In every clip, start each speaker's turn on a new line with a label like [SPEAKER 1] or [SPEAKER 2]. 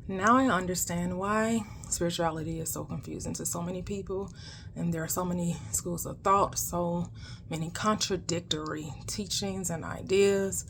[SPEAKER 1] Now I understand why spirituality is so confusing to so many people, and there are so many schools of thought, so many contradictory teachings and ideas.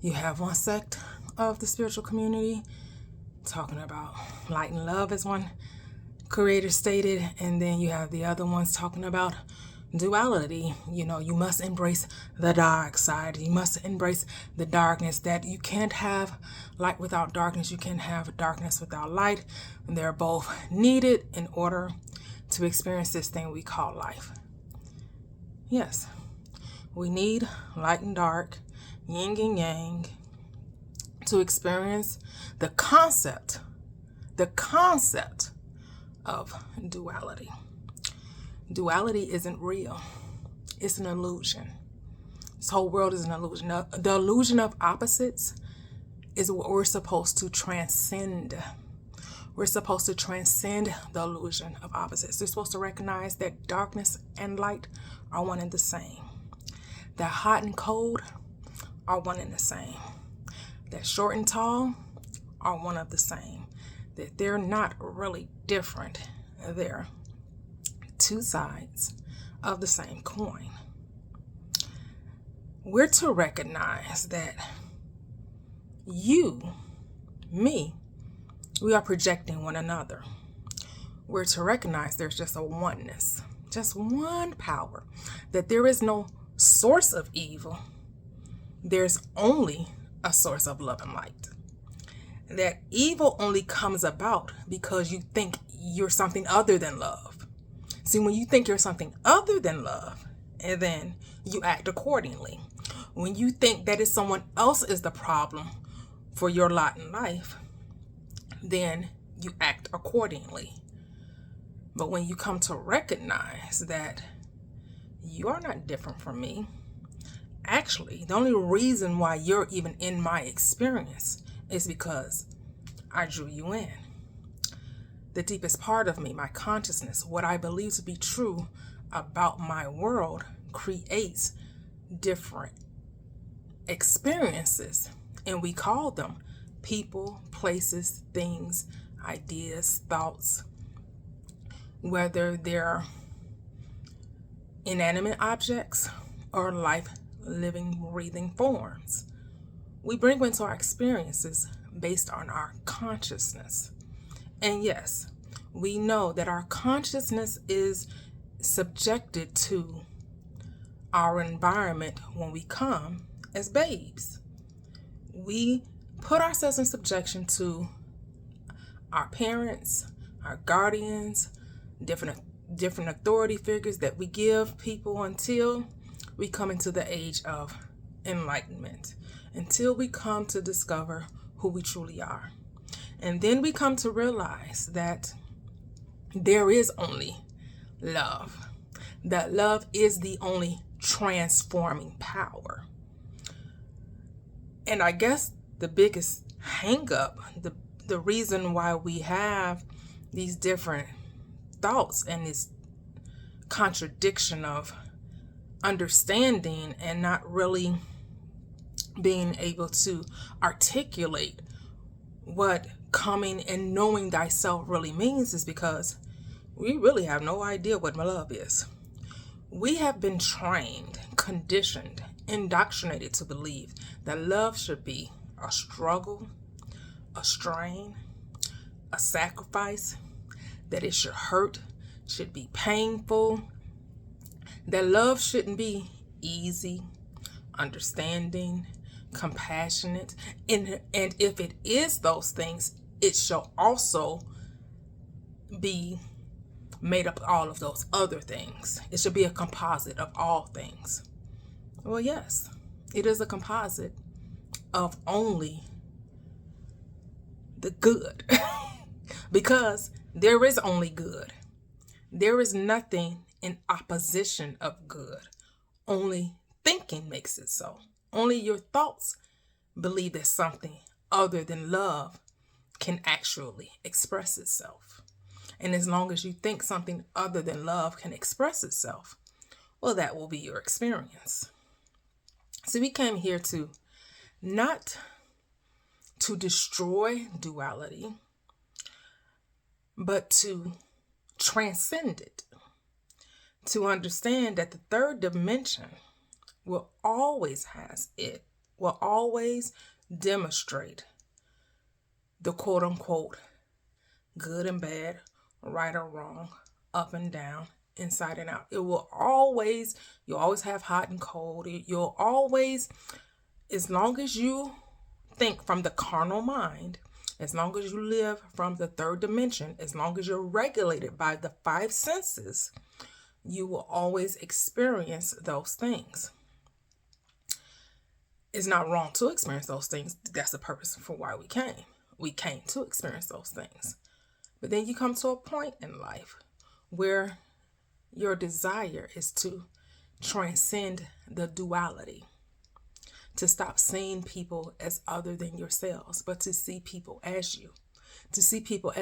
[SPEAKER 1] You have one sect of the spiritual community talking about light and love, as one creator stated, and then you have the other ones talking about duality. You must embrace the dark side. You must embrace the darkness, that you can't have light without darkness. You can't have darkness without light. And they're both needed in order to experience this thing we call life. Yes, we need light and dark, yin and yang, to experience the concept of duality. Duality isn't real. It's an illusion. This whole world is an illusion. The illusion of opposites is what we're supposed to transcend. We're supposed to transcend the illusion of opposites. We're supposed to recognize that darkness and light are one and the same. That hot and cold are one and the same. That short and tall are one of the same. That they're not really different. They're two sides of the same coin. We're to recognize that you, me, we are projecting one another. We're to recognize there's just a oneness, just one power, that there is no source of evil. There's only a source of love and light. That evil only comes about because you think you're something other than love. See, when you think you're something other than love, and then you act accordingly. When you think that is someone else is the problem for your lot in life, then you act accordingly. But when you come to recognize that you are not different from me, actually, the only reason why you're even in my experience is because I drew you in. The deepest part of me, my consciousness, what I believe to be true about my world, creates different experiences. And we call them people, places, things, ideas, thoughts, whether they're inanimate objects or life, living, breathing forms. We bring into our experiences based on our consciousness. And yes, we know that our consciousness is subjected to our environment when we come as babes. We put ourselves in subjection to our parents, our guardians, different authority figures that we give people until we come into the age of enlightenment, until we come to discover who we truly are. And then we come to realize that there is only love. That love is the only transforming power. And I guess the biggest hang-up, the reason why we have these different thoughts and this contradiction of understanding and not really being able to articulate what coming and knowing thyself really means is because we really have no idea what love is. We have been trained, conditioned, indoctrinated to believe that love should be a struggle, a strain, a sacrifice, that it should hurt, should be painful, that love shouldn't be easy, understanding, compassionate, and if it is those things, it shall also be made up of all of those other things. It should be a composite of all things. Well, yes, it is a composite of only the good because there is only good. There is nothing in opposition of good. Only thinking makes it so. Only your thoughts believe that something other than love can actually express itself. And as long as you think something other than love can express itself, well, that will be your experience. So we came here to not to destroy duality, but to transcend it, to understand that the third dimension will always demonstrate the quote unquote good and bad, right or wrong, up and down, inside and out. You'll always have hot and cold. You'll always, as long as you think from the carnal mind, as long as you live from the third dimension, as long as you're regulated by the five senses, you will always experience those things. It's not wrong to experience those things. That's the purpose for why we came. We came to experience those things. But then you come to a point in life where your desire is to transcend the duality, to stop seeing people as other than yourselves, but to see people as you, to see people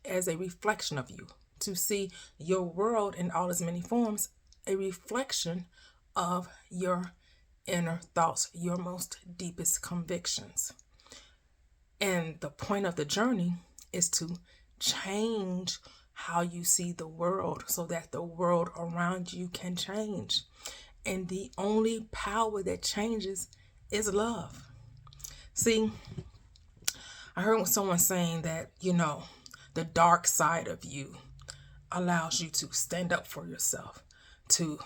[SPEAKER 1] as a reflection of you, to see your world in all its many forms, a reflection of your inner thoughts, your most deepest convictions. And the point of the journey is to change how you see the world so that the world around you can change. And the only power that changes is love. See, I heard someone saying that, the dark side of you allows you to stand up for yourself, to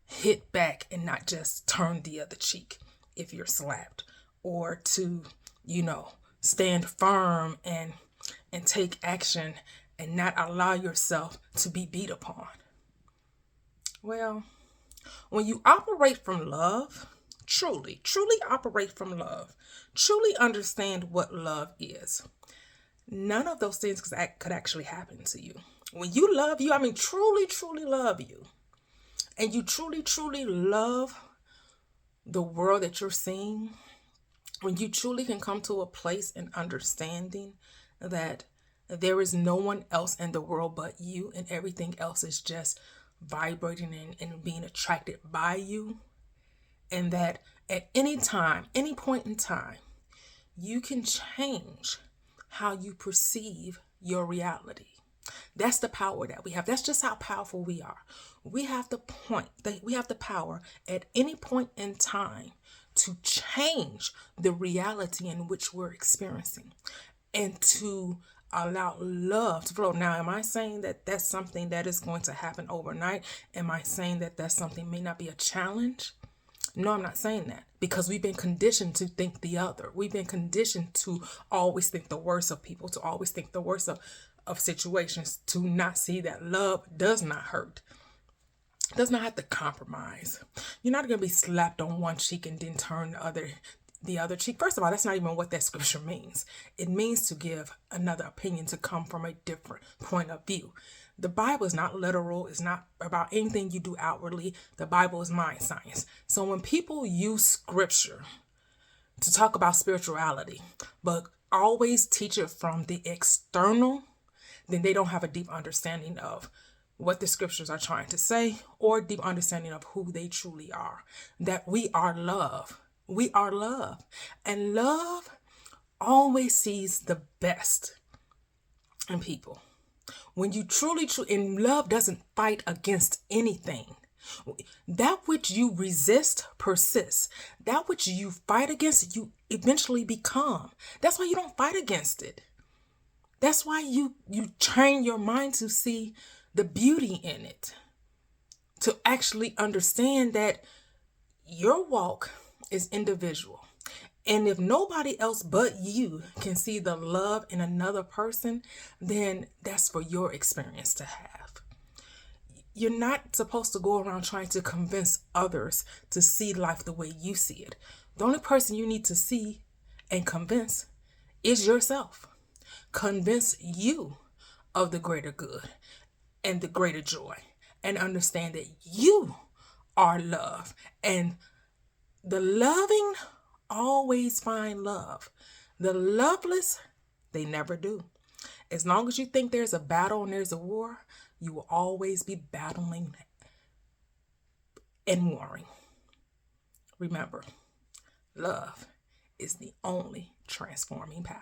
[SPEAKER 1] hit back and not just turn the other cheek if you're slapped, or to, stand firm and take action and not allow yourself to be beat upon. Well, when you operate from love, truly operate from love, truly understand what love is, none of those things could actually happen to you. When you love you, truly love you, and you truly love the world that you're seeing, when you truly can come to a place in understanding that there is no one else in the world but you, and everything else is just vibrating and being attracted by you, and that at any time, any point in time, you can change how you perceive your reality. That's the power that we have. That's just how powerful we are. We have the power at any point in time to change the reality in which we're experiencing and to allow love to flow. Now, am I saying that that's something that is going to happen overnight? Am I saying that that's something may not be a challenge? No, I'm not saying that, because we've been conditioned to think the other. We've been conditioned to always think the worst of people, to always think the worst of situations, to not see that love does not hurt, does not have to compromise. You're not going to be slapped on one cheek and then turn the other cheek. First of all, that's not even what that scripture means. It means to give another opinion, to come from a different point of view. The Bible is not literal. It's not about anything you do outwardly. The Bible is mind science. So when people use scripture to talk about spirituality, but always teach it from the external, then they don't have a deep understanding of what the scriptures are trying to say, or deep understanding of who they truly are. That we are love. We are love. And love always sees the best in people. When you truly, and love doesn't fight against anything. That which you resist persists. That which you fight against, you eventually become. That's why you don't fight against it. That's why you train your mind to see the beauty in it. To actually understand that your walk is individual. And if nobody else but you can see the love in another person, then that's for your experience to have. You're not supposed to go around trying to convince others to see life the way you see it. The only person you need to see and convince is yourself. Convince you of the greater good and the greater joy, and understand that you are love, and the loving always find love. The loveless, they never do. As long as you think there's a battle and there's a war, you will always be battling and warring. Remember, love is the only transforming power.